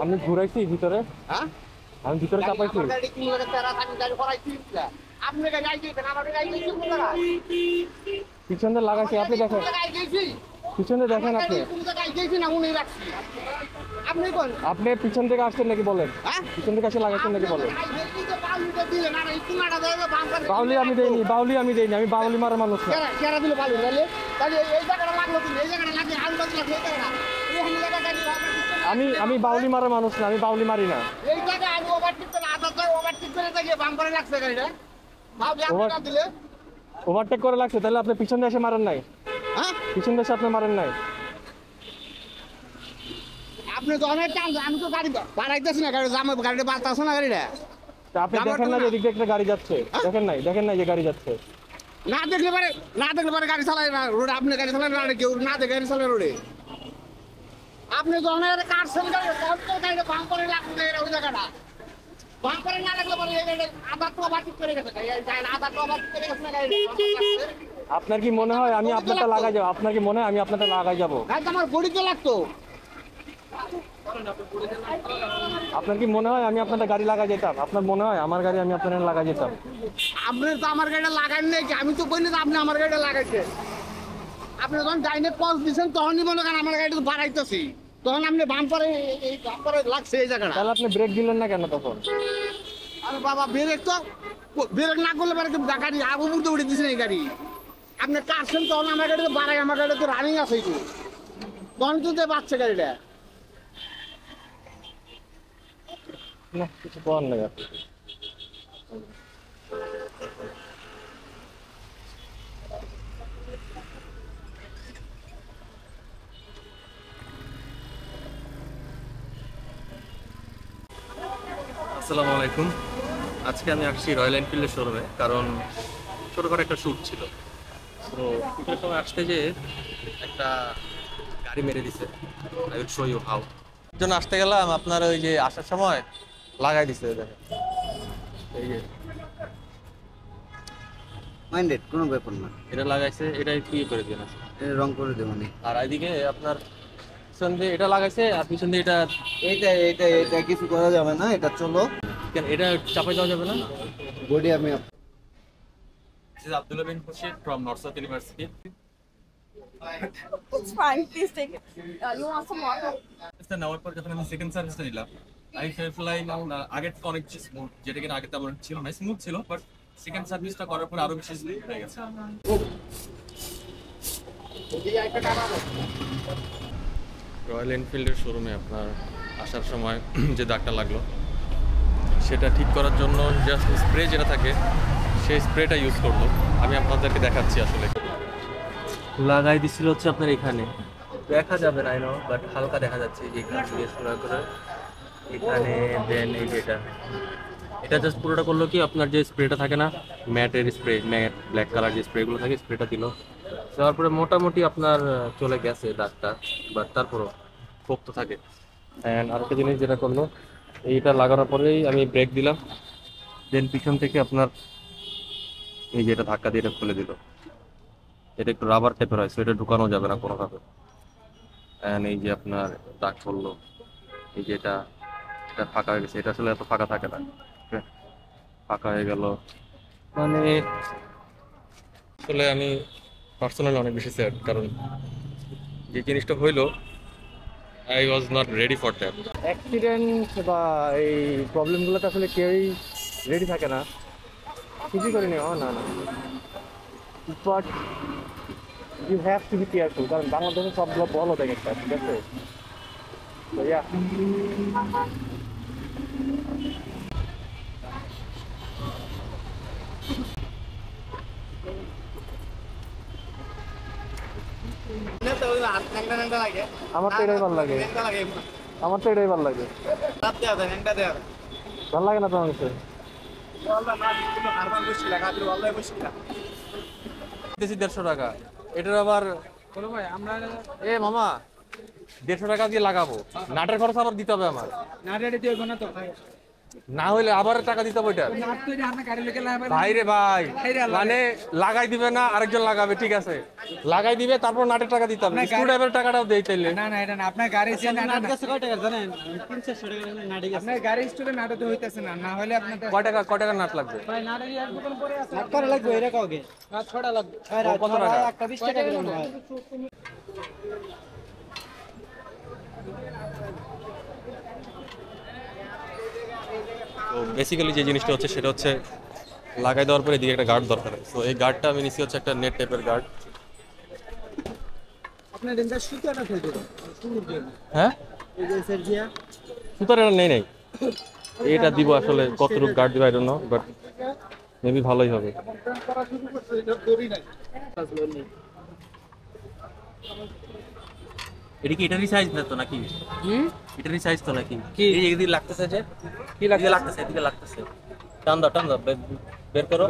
আমি ঘুরাইছি ভিতরে, হ্যাঁ আমি ভিতরে চাপাইছি। পিছনে লাগাইছি, আপনি দেখেন, পিছনে দেখেন আপনি। আপনি পিছন থেকে আসছেন নাকি বলেন? পিছন থেকে আসে লাগাইছেন নাকি বলেন? বাউলি আমি দেইনি, বাউলি আমি দেইনি, আমি বাউলি মারার মানুষ না। আমি বাউলি মারার মানুষ না, আমি বাউলি মারি না। ওভারটেক করে লাগছে, তাহলে আপনি পিছন দিয়ে এসে মারেন নাই? পিছন দিয়ে এসে আপনি মারেন নাই? আপনি তো অনেক টান, আমি তো গাড়ি বাড়াইতেছি না, গাড়ি জামা গাড়িটা বাড়তেছে না গাড়িটা। আপনি দেখেন না যে এদিক দিয়ে একটা গাড়ি যাচ্ছে? দেখেন নাই, দেখেন নাই যে গাড়ি যাচ্ছে? না দেখলে পারে, না দেখলে পারে গাড়ি চালায় না রোডে। আপনি গাড়ি চালায় না, কেউ না দেখে গাড়ি চালায় রোডে। আপনি তো অনেক কাটছেন গাড়ি, গাড়িটা বাম করে লাগবে ওই জায়গাটা। বাম করে না লাগলে পরে এই গাড়ি আধা তো বাতিল করে গেছে, আধা তো বাতিল করে গেছে না গাড়ি। আপনার কি মনে হয় আমি আপনারটা লাগাই যাবো? আপনার কি মনে হয় আমি আপনারটা লাগাই যাবো? গাড়িটা আমার গড়িতে লাগতো। আপনার কি মনে হয় আমি আপনারটা গাড়ি লাগা যেতাম? আপনার মনে হয় আমার গাড়ি আমি আপনার লাগা যেতাম? আপনি তো আমার গাড়িটা লাগান নাই, আমি তো বলি না আপনি আমার গাড়িটা লাগাইছে। আপনি যখন ডাইনে কল দিচ্ছেন তখনই মনে করেন আমার গাড়িটা বাড়াইতেছি, তখন আপনি বাম করে এই বাম করে লাগছে এই জায়গাটা। তাহলে আপনি ব্রেক দিলেন না কেন তখন? আরে বাবা ব্রেক তো ব্রেক না করলে পরে গাড়ি আবু মুহূর্তে উঠে দিচ্ছেন এই গাড়ি। আপনি কাটছেন তখন আমার গাড়িতে বাড়াই, আমার গাড়িটা তো রানিং আছে একটু, তখন তো বাচ্চা গাড়িটা। না কিছু করার নেই। আসসালামু আলাইকুম। আজকে আমি আসছি রয়্যাল এনফিল্ডের শোরুমে, কারণ ছোটোখাটো একটা শ্যুট ছিল। তো শ্যুটের সময় আসতে যে একটা গাড়ি মেরে দিছে। I will show you how. এর জন্য আসতে গেলাম, আপনার ওই যে আসার সময় লাগাই দিছে, দেখেন এই যে মাইন্ডেড কোনো ব্যাপার না, এটা লাগাইছে, এটা একটু ইয়ে করে দিয়ে আছে। এটা রং করে দেবো নি। আর এদিকে আপনার পিছন দিয়ে এটা লাগাইছে, আর পিছন দিয়ে এটা এইটা কিছু করা যাবে না, এটা চলো কেন এটা চাপাই দেওয়া যাবে না? বডি আমি This is Abdullah bin Khurshid from North South University. It's fine, please take it. You want some water? সার্ভিসটা নেওয়ার পর যখন আমি সেকেন্ড সার্ভিসটা নিলাম, আমি ফেল্ট লাইন আগের থেকে অনেক স্মুথ, যেটা কিনা আগে তেমন ছিল না, স্মুথ ছিল, বাট সেকেন্ড সার্ভিসটা করার পর আরো বেশি স্মুথ হয়ে গেছে। রয়্যাল এনফিল্ডের শোরুমে আপনার আসার সময় যে দাগটা লাগলো, সেটা ঠিক করার জন্য জাস্ট স্প্রে যেটা থাকে সেই স্প্রেটা ইউজ করলো। আমি আপনাদেরকে দেখাচ্ছি। আসলে লাগাই দিছিল হচ্ছে আপনার এখানে, দেখা যাবে না আইনো, বাট হালকা দেখা যাচ্ছে যে এখানে দিয়ে শুরু করে এখানে, দেন এই যেটা এটা জাস্ট পুরোটা করলো কি, আপনার যে স্প্রেটা থাকে না ম্যাটের স্প্রে, ম্যাট ব্ল্যাক কালার যে স্প্রেগুলো থাকে, স্প্রেটা দিল, দেওয়ার পরে মোটামুটি আপনার চলে গেছে দাগটা, বাট তারপরও পোক্ত থাকে। অ্যান্ড আরেকটা জিনিস যেটা করলো, এইটা লাগানোর পরেই আমি ব্রেক দিলাম, দেন পিছন থেকে আপনার এই যে এটা ধাক্কা দিয়ে এটা খুলে দিল। এটা একটু রাবার টাইপের হয়, সো এটা ঢুকানো যাবে না কোনোভাবে। অ্যান্ড এই যে আপনার দাগ পড়লো, এই যে এটা এটা ফাঁকা হয়ে গেছে, এটা আসলে এত ফাঁকা থাকে না, ফাঁকা হয়ে গেল। মানে আসলে আমি পার্সোনালি অনেক বেশি স্যাড, কারণ যে জিনিসটা হইলো I was not ready for that. Accident বা এই প্রবলেমগুলোতে আসলে কেউই রেডি থাকে না, কিছুই করিনি। না না, but you have to be careful, কারণ বাংলাদেশে সবগুলো বলো দেখ একটা, ঠিক আছে? তো ইয়া আমার তো এটাই ভালো লাগে, আমার তো এটাই ভালো লাগে। ভালো লাগে না তোমার কাছে? দিতেছি 150 টাকা, এটার আবার এ মামা 150 টাকা দিয়ে লাগাবো, নাটের খরচ আবার দিতে হবে আমার। না হলে আবার টাকা দিতে হবে ওইটা ভাই রে ভাই মানে লাগাই দিবে না আরেকজন লাগাবে ঠিক আছে লাগাই দিবে তারপর নাটের টাকা দিতে হবে স্ক্রু ড্রাইভারের টাকাটাও দেই চাইলে না না এটা না আপনার গাড়ি নাট কাছে কয় টাকা জানেন 300 টাকা নাটে গেছে আপনার গাড়ি স্টোরে নাটে তো হইতাছে না না হলে আপনার কয় টাকা নাট লাগবে ভাই নাটে এক দোকান পরে আছে নাট করা লাগবে এরা কওগে নাট ছড়া লাগবে কত টাকা একটা 20 টাকা দিলাম ভাই তো বেসিক্যালি যে জিনিসটা হচ্ছে সেটা হচ্ছে লাগাই দেওয়ার পরে এদিকে একটা গার্ড দরকার তো এই গার্ডটা আমি নিচ্ছি হচ্ছে একটা নেট টাইপের গার্ড আপনার রেঞ্জার সুতাটা ফেলতে সুন্দর জন্য হ্যাঁ এই যে সার্জিয়া সুতার এটা নেই এটা দিব আসলে কতটুকু গার্ড দিব I don't know but maybe ভালোই হবে এটা কি এটারই সাইজ না তো নাকি এটারই সাইজ তো নাকি কি? এই এদিকে লাগতেছে যে কি লাগতেছে এদিকে লাগতেছে টান দাও বের করো